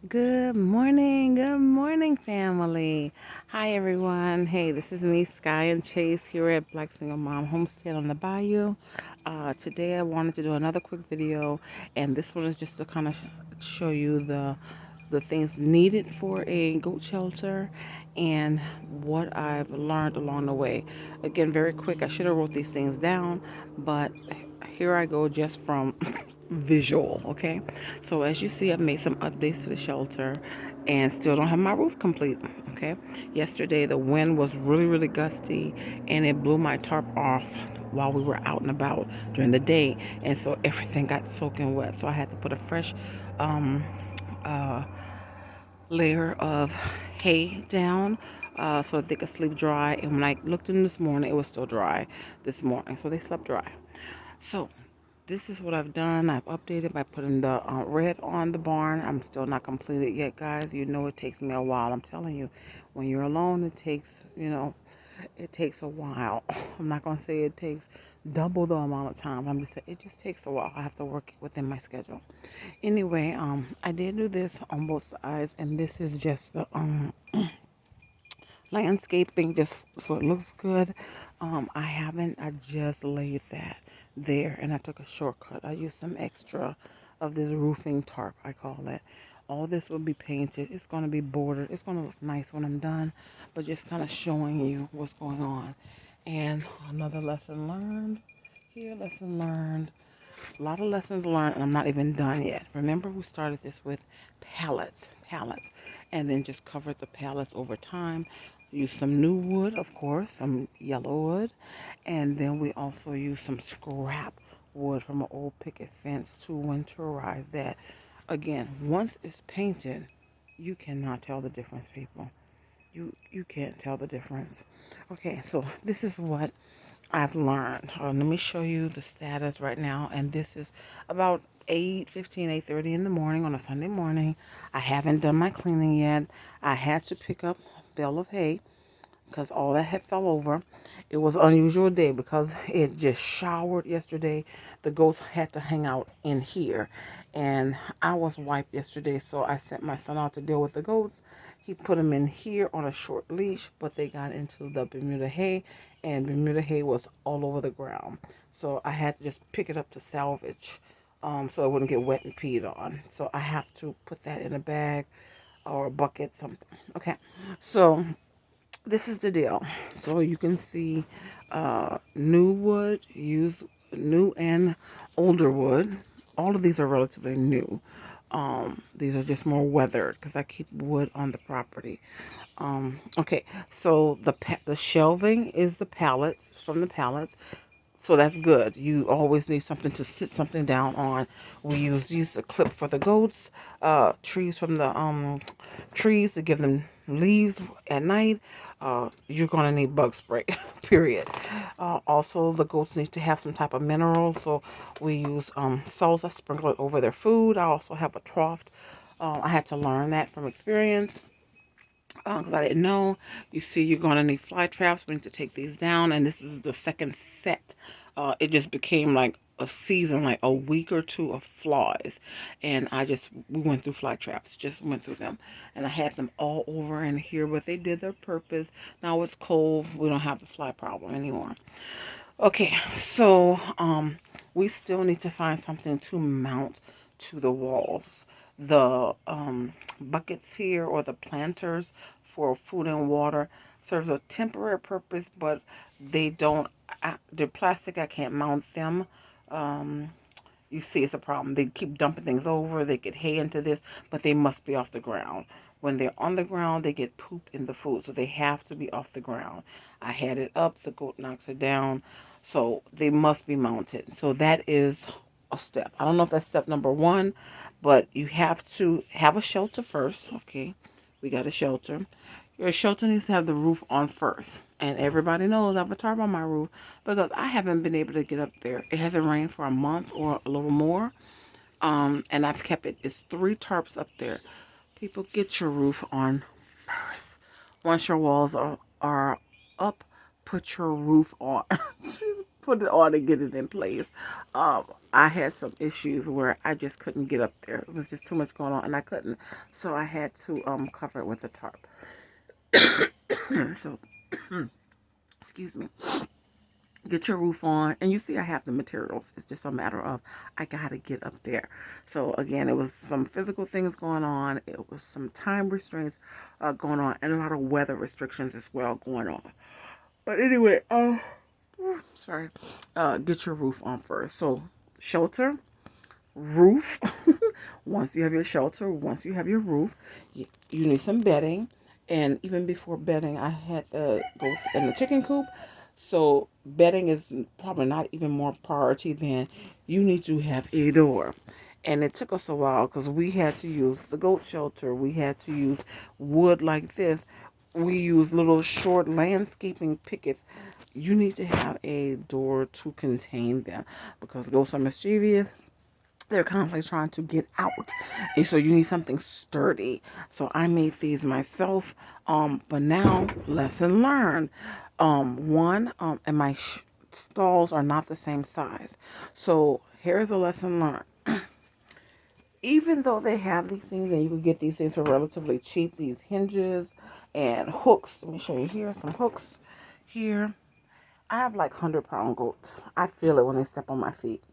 Good morning, family. Hi, everyone. Hey, this is me, Sky and Chase, here at Black Single Mom Homestead on the Bayou. Today, I wanted to do another quick video, and this one is just to kind of show you the things needed for a goat shelter and what I've learned along the way. Again, very quick. I should have wrote these things down, but here I go just from visual. Okay, so as you see, I've made some updates to the shelter and still don't have my roof complete. Okay, yesterday the wind was really gusty and it blew my tarp off while we were out and about during the day, and so everything got soaking wet, so I had to put a fresh um uh layer of hay down so that they could sleep dry. And when I looked in this morning, it was still dry this morning, so they slept dry. So this is what I've done. I've updated by putting the red on the barn. I'm still not completed yet, guys. You know it takes me a while. I'm telling you, when you're alone, it takes, it takes a while. I'm not going to say it takes double the amount of time. I'm just saying it just takes a while. I have to work within my schedule. Anyway, I did do this on both sides, and this is just the landscaping, just so it looks good. I just laid that there, and I took a shortcut. I used some extra of this roofing tarp, I call it. All this will be painted. It's going to be bordered. It's going to look nice when I'm done, but just kind of showing you what's going on. And another lesson learned here, lesson learned. A lot of lessons learned, and I'm not even done yet. Remember, we started this with pallets, and then just covered the pallets over time. Use some new wood, of course, some yellow wood, and then we also use some scrap wood from an old picket fence to winterize that. Again, once it's painted, you cannot tell the difference, people. You can't tell the difference. Okay, so this is what I've learned. Let me show you the status right now. And this is about 8:15, 8:30 in the morning on a Sunday morning. I haven't done my cleaning yet. I had to pick up a bale of hay because all that had fell over. It was an unusual day because it just showered yesterday. The goats had to hang out in here. And I was wiped yesterday, so I sent my son out to deal with the goats. He put them in here on a short leash, but they got into the Bermuda hay, and Bermuda hay was all over the ground. So I had to just pick it up to salvage so it wouldn't get wet and peed on. So I have to put that in a bag or a bucket, something. Okay, so this is the deal. So you can see new wood, use new and older wood. All of these are relatively new. These are just more weathered because I keep wood on the property. Okay, so the shelving is the pallets from the pallets. So that's good. You always need something to sit something down on. We use the clip for the goats, trees from the trees to give them leaves at night. You're gonna need bug spray, period. Also, the goats need to have some type of mineral, so we use salts. I sprinkle it over their food. I also have a trough. I had to learn that from experience because I didn't know. You see, you're going to need fly traps. We need to take these down, and this is the second set. It just became like a season, like a week or two of flies, and we went through fly traps, just went through them, and I had them all over in here, but they did their purpose. Now it's cold, we don't have the fly problem anymore. Okay, so we still need to find something to mount to the walls. The buckets here or the planters for food and water serves a temporary purpose, but they don't. They're plastic. I can't mount them. Um, you see, it's a problem. They keep dumping things over. They get hay into this, but they must be off the ground. When they're on the ground, they get poop in the food, so they have to be off the ground. I had it up. The goat knocks it down, so they must be mounted. So that is a step. I don't know if that's step number one, but you have to have a shelter first. Okay, we got a shelter. Your shelter needs to have the roof on first. And everybody knows I have a tarp on my roof because I haven't been able to get up there. It hasn't rained for a month or a little more. And I've kept it. It's three tarps up there. People, get your roof on first. Once your walls are up, put your roof on. put it on and get it in place. Um, I had some issues where I just couldn't get up there. It was just too much going on, and I couldn't. So I had to cover it with a tarp. So, excuse me. Get your roof on, and you see I have the materials. It's just a matter of I gotta get up there. So again, it was some physical things going on. It was some time restraints going on, and a lot of weather restrictions as well going on. But anyway, sorry. Get your roof on first. So shelter, roof. Once you have your shelter, once you have your roof, you need some bedding. And even before bedding, I had the goats in the chicken coop. So bedding is probably not even more priority than you need to have a door. And it took us a while because we had to use the goat shelter. We had to use wood like this. We use little short landscaping pickets. You need to have a door to contain them because goats are mischievous. They're constantly trying to get out, and so you need something sturdy. So I made these myself. But now lesson learned. One, and my stalls are not the same size. So here's a lesson learned. Even though they have these things and you can get these things for relatively cheap, these hinges and hooks. Let me show you here some hooks here. I have like 100-pound goats. I feel it when they step on my feet.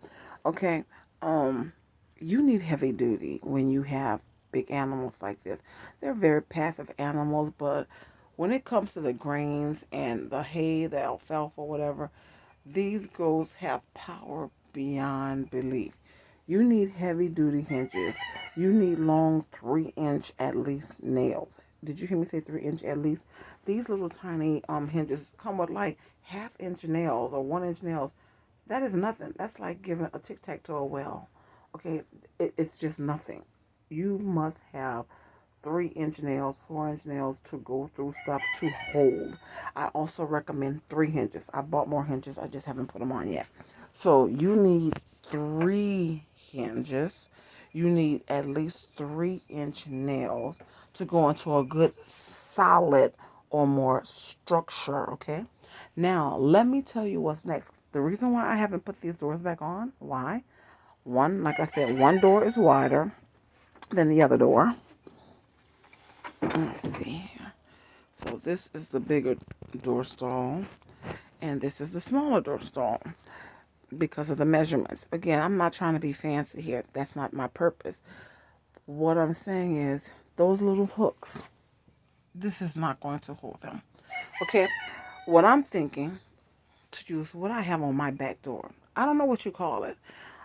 Okay. Um, you need heavy duty when you have big animals like this. They're very passive animals, but when it comes to the grains and the hay, the alfalfa, whatever, these goats have power beyond belief. You need heavy duty hinges. You need long 3-inch at least nails. Did you hear me say 3-inch at least? These little tiny hinges come with like half-inch nails or 1-inch nails. That is nothing. That's like giving a tic tac to a well. Okay, it's just nothing. You must have 3-inch nails, 4-inch nails to go through stuff to hold. I also recommend 3 hinges. I bought more hinges. I just haven't put them on yet. So you need 3 hinges. You need at least 3-inch nails to go into a good solid or more structure. Okay. Now let me tell you what's next. The reason why I haven't put these doors back on. Why? One, like I said, one door is wider than the other door. Let's see here. So this is the bigger door stall, and this is the smaller door stall because of the measurements. Again, I'm not trying to be fancy here. That's not my purpose. What I'm saying is those little hooks, this is not going to hold them. Okay, what I'm thinking to use what I have on my back door. I don't know what you call it.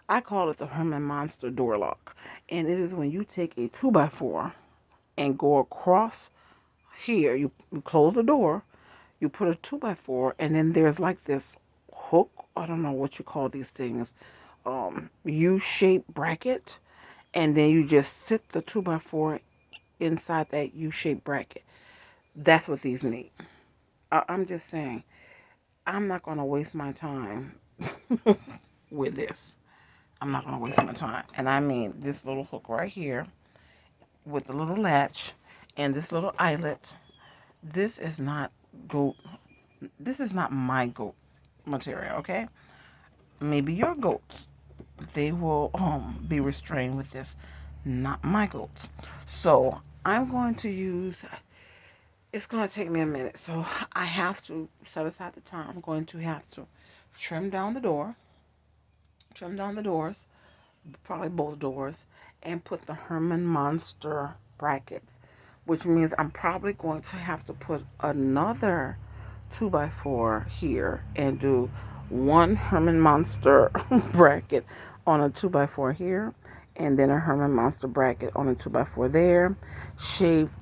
I call it the Herman Monster door lock. And it is when you take a 2x4 and go across here, you close the door, you put a 2x4, and then there's like this hook. I don't know what you call these things. U-shaped bracket. And then you just sit the 2x4 inside that U-shaped bracket. That's what these need. I'm just saying, I'm not going to waste my time with this. I'm not going to waste my time. And I mean, this little hook right here with the little latch and this little eyelet, this is not goat. This is not my goat material, okay? Maybe your goats, they will be restrained with this. Not my goats. So I'm going to use, it's going to take me a minute. So I have to set aside the time. I'm going to have to trim down the door, trim down the doors, probably both doors, and put the Herman Monster brackets, which means I'm probably going to have to put another 2x4 here and do one Herman Monster bracket on a 2x4 here, and then a Herman Monster bracket on a 2x4 there.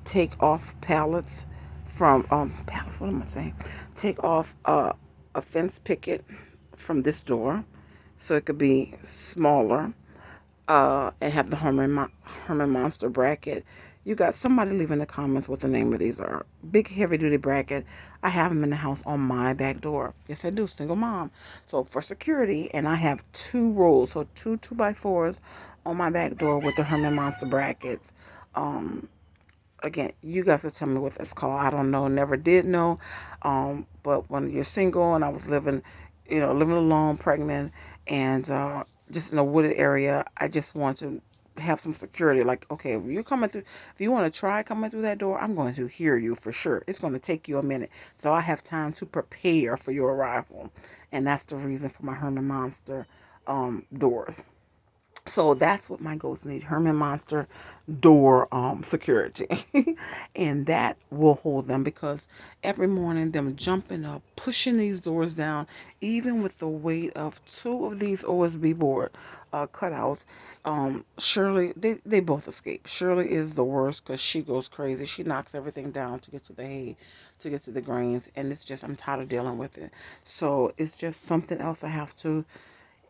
Take off pallets from pallets. What am I saying? Take off a fence picket from this door, so it could be smaller, and have the Herman Monster bracket. You got somebody leave in the comments what the name of these are. Big heavy duty bracket. I have them in the house on my back door. Yes, I do. Single mom. So for security, and I have 2 rows, so two 2x4s on my back door with the Herman Monster brackets. Um, Again, you guys will tell me what that's called. I don't know. Never did know. But when you're single and I was living living alone, pregnant, and just in a wooded area. I just want to have some security. Like, okay, if you want to try coming through that door, I'm going to hear you for sure. It's going to take you a minute, so I have time to prepare for your arrival, and that's the reason for my Herman Monster doors. So that's what my goats need: Herman Monster door security. And that will hold them, because every morning them jumping up, pushing these doors down, even with the weight of two of these OSB board cutouts. Shirley, they both escape. Shirley is the worst because she goes crazy. She knocks everything down to get to the hay, to get to the grains, and it's just, I'm tired of dealing with it. So it's just something else I have to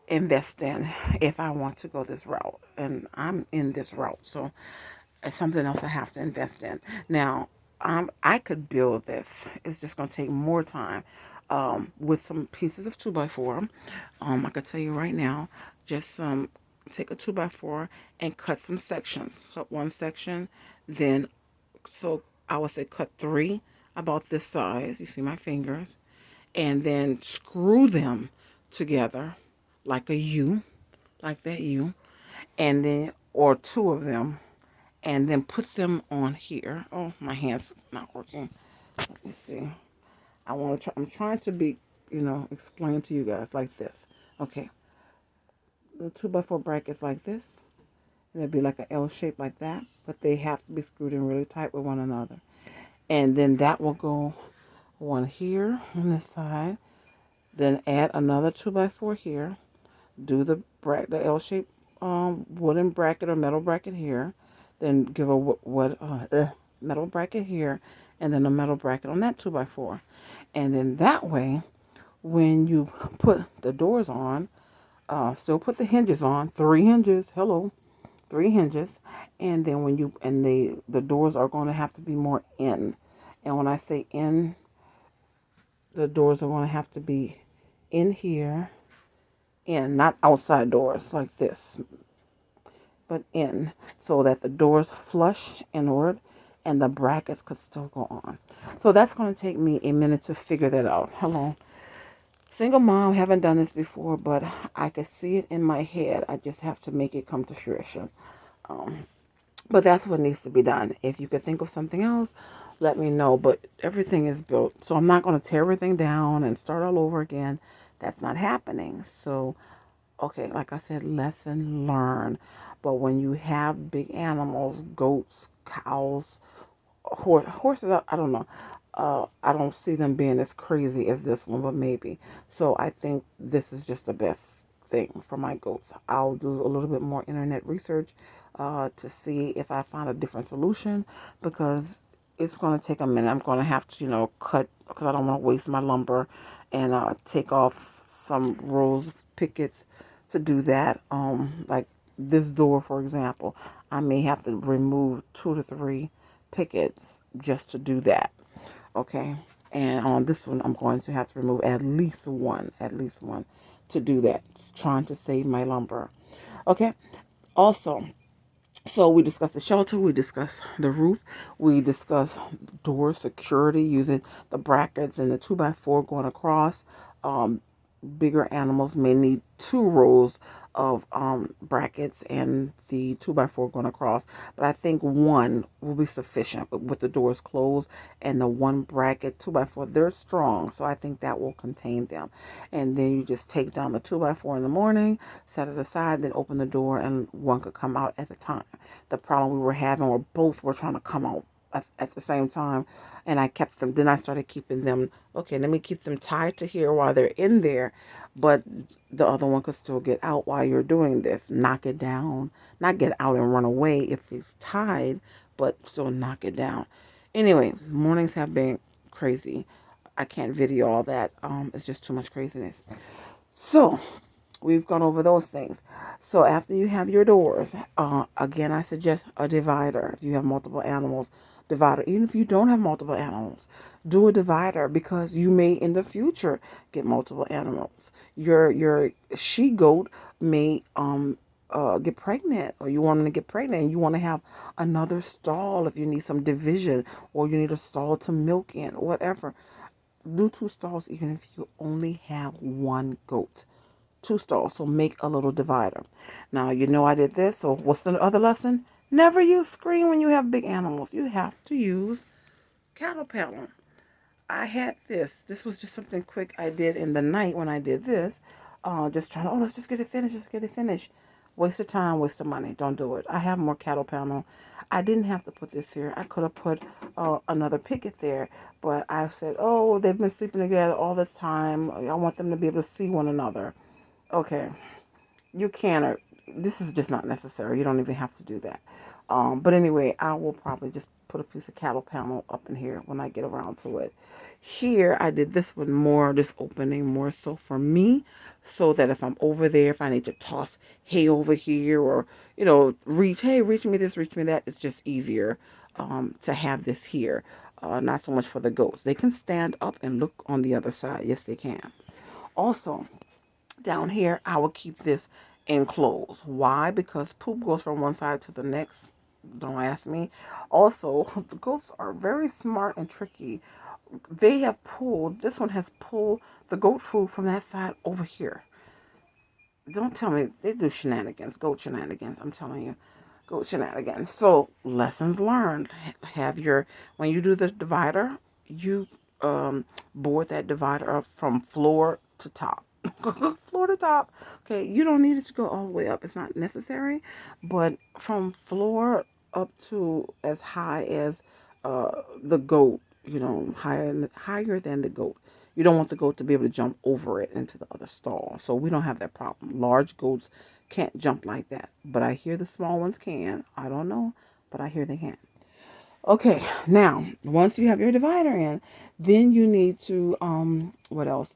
invest in if I want to go this route. And I'm in this route. So it's something else I have to invest in. Now, I could build this. It's just going to take more time with some pieces of 2x4. I could tell you right now, just take a 2x4 and cut some sections. Cut one section, then, so I would say cut three about this size. You see my fingers, and then screw them together like a U, like that U, and then, or two of them, and then put them on here. Oh, my hand's not working. Let me see. I'm trying to be, explain to you guys like this. Okay, the 2x4 brackets like this, and it'd be like an L shape like that, but they have to be screwed in really tight with one another. And then that will go one here on this side, then add another 2x4 here, do the L shape wooden bracket or metal bracket here, then give a metal bracket here, and then a metal bracket on that 2x4. And then that way, when you put the doors on, still put the hinges on, three hinges, hello, three hinges, and then the doors are going to have to be more in. And when I say in, the doors are going to have to be in here, in, not outside doors like this, but in, so that the doors flush inward and the brackets could still go on. So that's going to take me a minute to figure that out. Hello. Single mom, haven't done this before, but I could see it in my head. I just have to make it come to fruition. Um, but that's what needs to be done. If you could think of something else, let me know. But everything is built. So I'm not going to tear everything down and start all over again. That's not happening. So, okay, like I said, lesson learned. But when you have big animals, goats, cows, horses, I don't know. I don't see them being as crazy as this one, but maybe. So I think this is just the best thing for my goats. I'll do a little bit more internet research to see if I find a different solution, because it's going to take a minute. I'm going to have to, cut, because I don't want to waste my lumber, and take off some rows of pickets to do that. Like this door, for example, I may have to remove 2 to 3 pickets just to do that. Okay. And on this one, I'm going to have to remove at least one to do that. Just trying to save my lumber. Okay. Also, so we discussed the shelter, we discussed the roof, we discussed door security using the brackets and the 2x4 going across. Um, Bigger animals may need 2 rows of brackets and the 2x4 going across, but I think one will be sufficient with the doors closed and the one bracket 2x4. They're strong, so I think that will contain them. And then you just take down the 2x4 in the morning, set it aside, then open the door, and one could come out at a time. The problem we were having were both were trying to come out at the same time, and I kept them. Then I started keeping them. Okay, let me keep them tied to here while they're in there, but the other one could still get out while you're doing this. Knock it down, not get out and run away if it's tied, but still knock it down. Anyway, mornings have been crazy. I can't video all that. It's just too much craziness. So we've gone over those things. So after you have your doors, again, I suggest a divider. If you have multiple animals, divider. Even if you don't have multiple animals, do a divider, because you may in the future get multiple animals. Your she goat may get pregnant, or you want them to get pregnant, and you want to have another stall if you need some division, or you need a stall to milk in, whatever. do 2 stalls even if you only have one goat. 2 stalls, so make a little divider. Now, you know I did this, so what's the other lesson? Never use screen when you have big animals. You have to use cattle panel. I had this. This was just something quick I did in the night when I did this. Just trying to, let's just get it finished, just get it finished. Waste of time, waste of money. Don't do it. I have more cattle panel. I didn't have to put this here. I could have put another picket there, but I said, oh, they've been sleeping together all this time. I want them to be able to see one another. Okay, you can, or this is just not necessary. You don't even have to do that. But anyway, I will probably just put a piece of cattle panel up in here when I get around to it. Here, I did this one more, this opening more so for me, so that if I'm over there, if I need to toss hay over here or, reach me this, reach me that, it's just easier to have this here. Not so much for the goats. They can stand up and look on the other side. Yes, they can. Also, down here, I will keep this enclosed. Why? Because poop goes from one side to the next. Don't ask me. Also, the goats are very smart and tricky. They have pulled, this one has pulled the goat food from that side over here. Don't tell me they do shenanigans, goat shenanigans. I'm telling you, goat shenanigans. So, lessons learned. Have your, when you do the divider, you board that divider up from floor to top. Floor to top. Okay, you don't need it to go all the way up. It's not necessary, but from floor up to as high as the goat, higher than the goat. You don't want the goat to be able to jump over it into the other stall. So we don't have that problem. Large goats can't jump like that, but I hear the small ones can. I don't know, but I hear they can. Okay, now once you have your divider in, then you need to what else?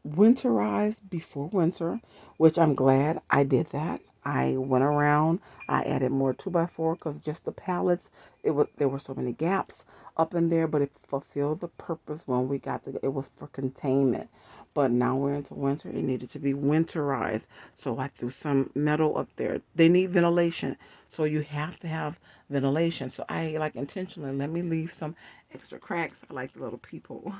Winterize before winter, which I'm glad I did that. I went around, I added more 2x4 because just the pallets, there were so many gaps up in there, but it fulfilled the purpose when we got it was for containment. But now we're into winter, it needed to be winterized. So I threw some metal up there. They need ventilation. So you have to have ventilation. So I like intentionally let me leave some extra cracks. I like the little people.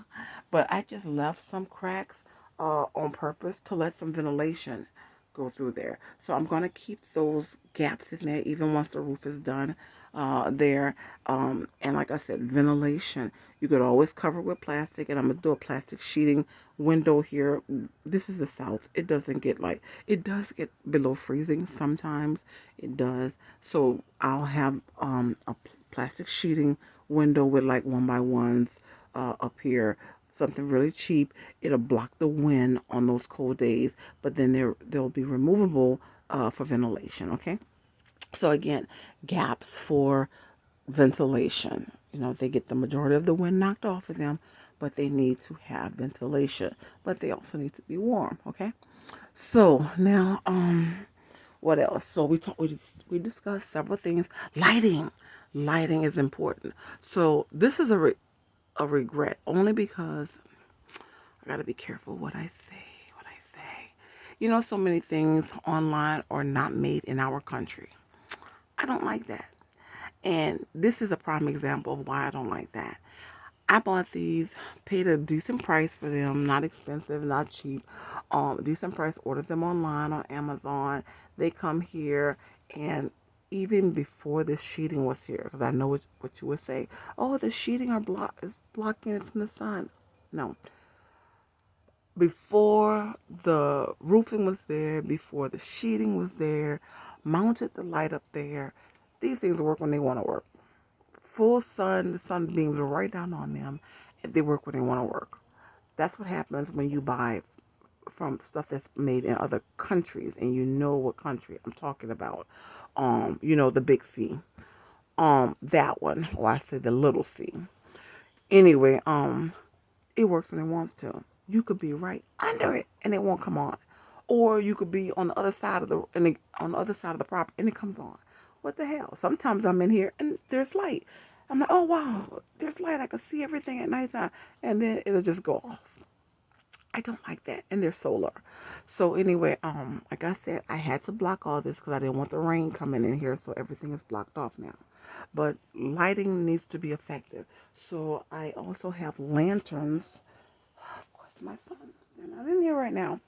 But I just left some cracks on purpose to let some ventilation go through there. So I'm going to keep those gaps in there even once the roof is done there. And like I said, ventilation. You could always cover with plastic, and I'm going to do a plastic sheeting window here. This is the south. It doesn't get it does get below freezing sometimes. It does. So I'll have a plastic sheeting window with like 1x1s up here, something really cheap. It'll block the wind on those cold days, but then they'll be removable for ventilation. Okay. So again, gaps for ventilation. They get the majority of the wind knocked off of them, but they need to have ventilation. But they also need to be warm. Okay. So now, what else? So we discussed several things. Lighting is important. So this is a regret only because I gotta be careful what I say. What I say. So many things online are not made in our country. I don't like that. And this is a prime example of why I don't like that. I bought these, paid a decent price for them, not expensive, not cheap. Decent price, ordered them online on Amazon. They come here, and even before this sheeting was here, because I know what you would say, oh, the sheeting is blocking it from the sun. No. Before the roofing was there, before the sheeting was there, mounted the light up there. These things work when they want to work. Full sun, the sun beams right down on them, and they work when they want to work. That's what happens when you buy from stuff that's made in other countries, and you know what country I'm talking about. The big C. That one, or I say the little C. Anyway, it works when it wants to. You could be right under it, and it won't come on, or you could be on the other side of on the other side of the property, and it comes on. What the hell? Sometimes I'm in here and there's light. I'm like, oh wow, there's light. I can see everything at nighttime, and then it'll just go off. I don't like that, and they're solar. So anyway, like I said, I had to block all this because I didn't want the rain coming in here, so everything is blocked off now. but lighting needs to be effective. So I also have lanterns. Of course, my son, they're not in here right now.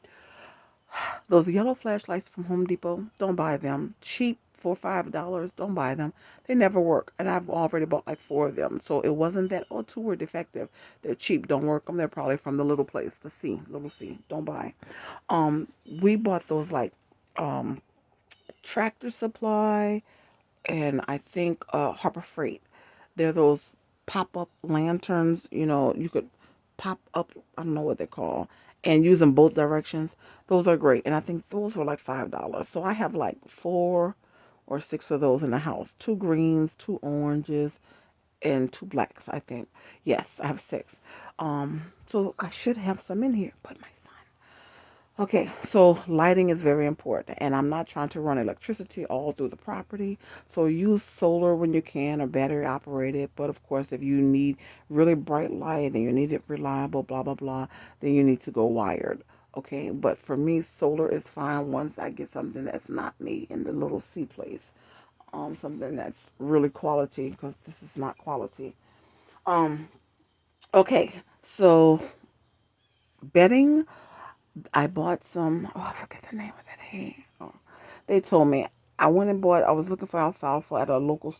Those yellow flashlights from Home Depot, don't buy them. Cheap, $4 or $5, don't buy them. They never work, and I've already bought like four of them. So it wasn't that, oh, two were defective. They're cheap, don't work them. They're probably from the little place, the C, little C. Don't buy. We bought those like um Tractor Supply and I think Harbor Freight. They're those pop up lanterns. You could pop up. I don't know what they're called, and use them both directions. Those are great, and I think those were like $5. So I have like 4 or 6 of those in the house. Two greens, two oranges, and two blacks. I think. Yes, I have 6. So I should have some in here, but my son. Okay, so lighting is very important, and I'm not trying to run electricity all through the property. So use solar when you can or battery operated. But of course, if you need really bright light and you need it reliable, blah, blah, blah, then you need to go wired. Okay, but for me, solar is fine once I get something that's not me in the little C place. Something that's really quality because this is not quality. Um, okay, so bedding. I bought some. Oh, I forget the name of that hay. Oh, they told me I went and bought. I was looking for alfalfa at a local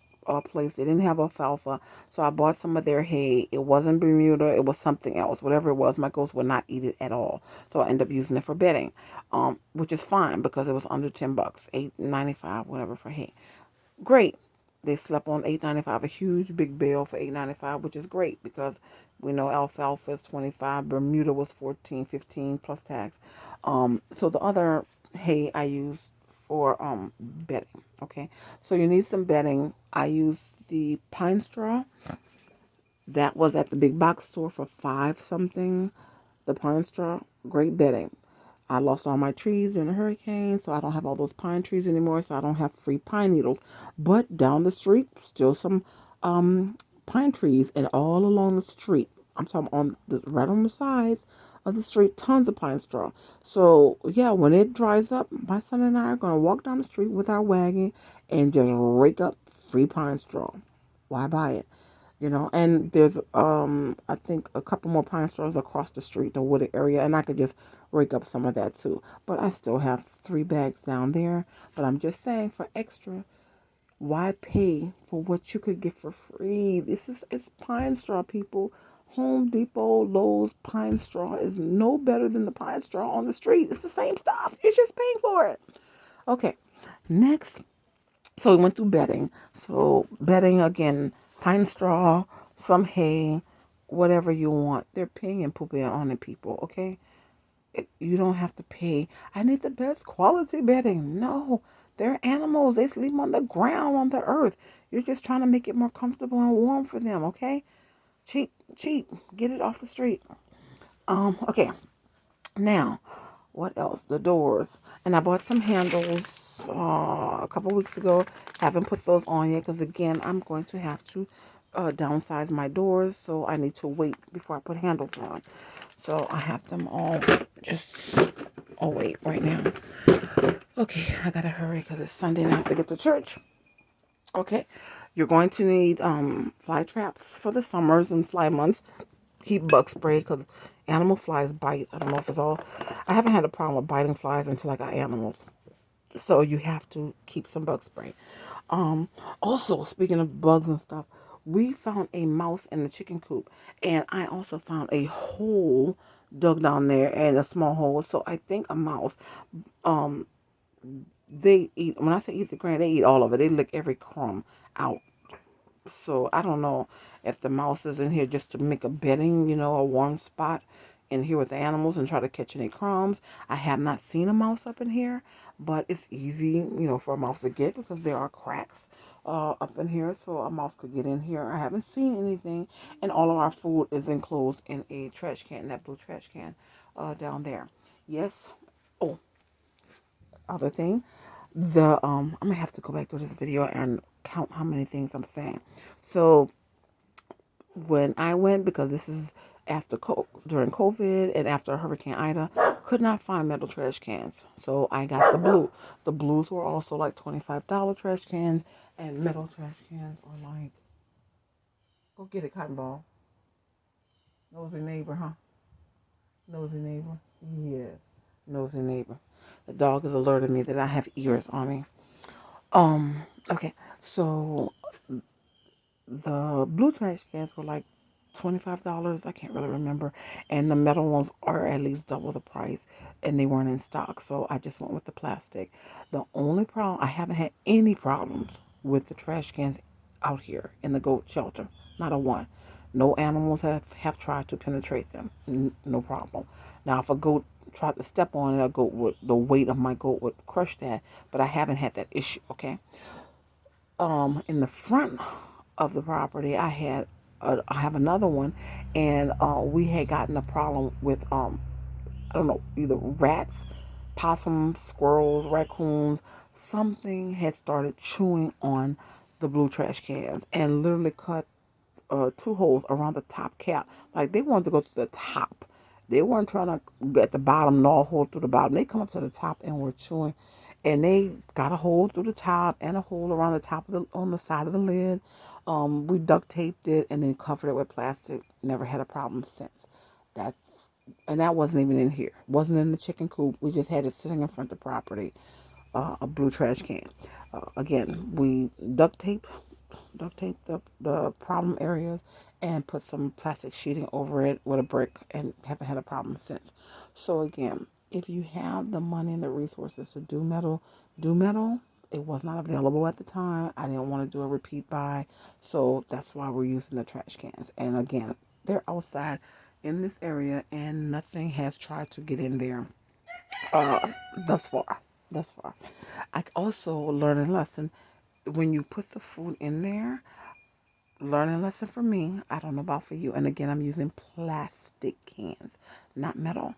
place. They didn't have alfalfa, so I bought some of their hay. It wasn't Bermuda. It was something else. Whatever it was, my goats would not eat it at all. So I ended up using it for bedding, which is fine because it was under $10, 8.95, whatever for hay. Great. They slept on 8.95, a huge big bale for 8.95, which is great because we know alfalfa is 25, Bermuda was 14, 15 plus tax. So the other hay I use for bedding. Okay, so you need some bedding. I use the pine straw that was at the big box store for 5 something. The pine straw, great bedding. I lost all my trees during the hurricane, so I don't have all those pine trees anymore, so I don't have free pine needles. But down the street, still some pine trees, and all along the street, I'm talking on the right on the sides of the street, tons of pine straw. So yeah, when it dries up, my son and I are gonna walk down the street with our wagon and just rake up free pine straw. Why buy it? And there's I think a couple more pine straws across the street, the wooded area, and I could just rake up some of that too. But I still have 3 bags down there. But I'm just saying, for extra, why pay for what you could get for free? It's pine straw, people. Home Depot, Lowe's pine straw is no better than the pine straw on the street. It's the same stuff. You're just paying for it. Okay, next. So we went through bedding. So bedding again, pine straw, some hay, whatever you want. They're paying and pooping on it, people. Okay, you don't have to pay. I need the best quality bedding. No, they're animals. They sleep on the ground, on the earth. You're just trying to make it more comfortable and warm for them. Okay, cheap, cheap. Get it off the street. Okay. Now, what else? The doors. And I bought some handles a couple weeks ago. Haven't put those on yet because, again, I'm going to have to downsize my doors. So I need to wait before I put handles on. So I have them all just, oh, wait, right now. Okay, I got to hurry because it's Sunday and I have to get to church. Okay, you're going to need fly traps for the summers and fly months. Keep bug spray because animal flies bite. I don't know if it's all. I haven't had a problem with biting flies until I got animals. So you have to keep some bug spray. Um, Also, speaking of bugs and stuff, we found a mouse in the chicken coop, and I also found a hole dug down there and a small hole. So I think a mouse. Um, they eat. When I say eat the grain, they eat all of it. They lick every crumb out. So I don't know if the mouse is in here just to make a bedding, a warm spot in here with the animals and try to catch any crumbs. I have not seen a mouse up in here, but it's easy, for a mouse to get because there are cracks up in here, so a mouse could get in here. I haven't seen anything, and all of our food is enclosed in a trash can, that blue trash can down there. Yes. Oh, other thing, I'm gonna have to go back to this video and count how many things I'm saying. So when I went, because this is during COVID and after Hurricane Ida, could not find metal trash cans. So I got the blue. The blues were also like $25 trash cans, and metal trash cans are like, go get it, cotton ball. Nosy neighbor, huh? Nosy neighbor. Yes, nosy neighbor. The dog is alerting me that I have ears on me. Okay, so the blue trash cans were like $25. I can't really remember. And the metal ones are at least double the price, and they weren't in stock. So I just went with the plastic. The only problem, I haven't had any problems with the trash cans out here in the goat shelter. Not a one. No animals have tried to penetrate them. No problem. Now, if a goat tried to step on it, a goat would, the weight of my goat would crush that. But I haven't had that issue. Okay. In the front of the property, I have another one, and we had gotten a problem with I don't know, either rats, possums, squirrels, raccoons. Something had started chewing on the blue trash cans and literally cut two holes around the top cap. Like they wanted to go to the top. They weren't trying to get the bottom, gnaw a hole through the bottom. They come up to the top and were chewing. And they got a hole through the top and a hole around the top of on the side of the lid. We duct taped it and then covered it with plastic. Never had a problem since. That's and that wasn't even in here. Wasn't in the chicken coop. We just had it sitting in front of the property. A blue trash can. Again, we duct tape the problem areas and put some plastic sheeting over it with a brick and haven't had a problem since. So again, if you have the money and the resources to do metal, do metal. It was not available at the time. I didn't want to do a repeat buy. So that's why we're using the trash cans. And again, they're outside in this area and nothing has tried to get in there uh, thus far. Thus far. I also learned a lesson when you put the food in there, learning lesson for me. I don't know about for you. And again, I'm using plastic cans, not metal.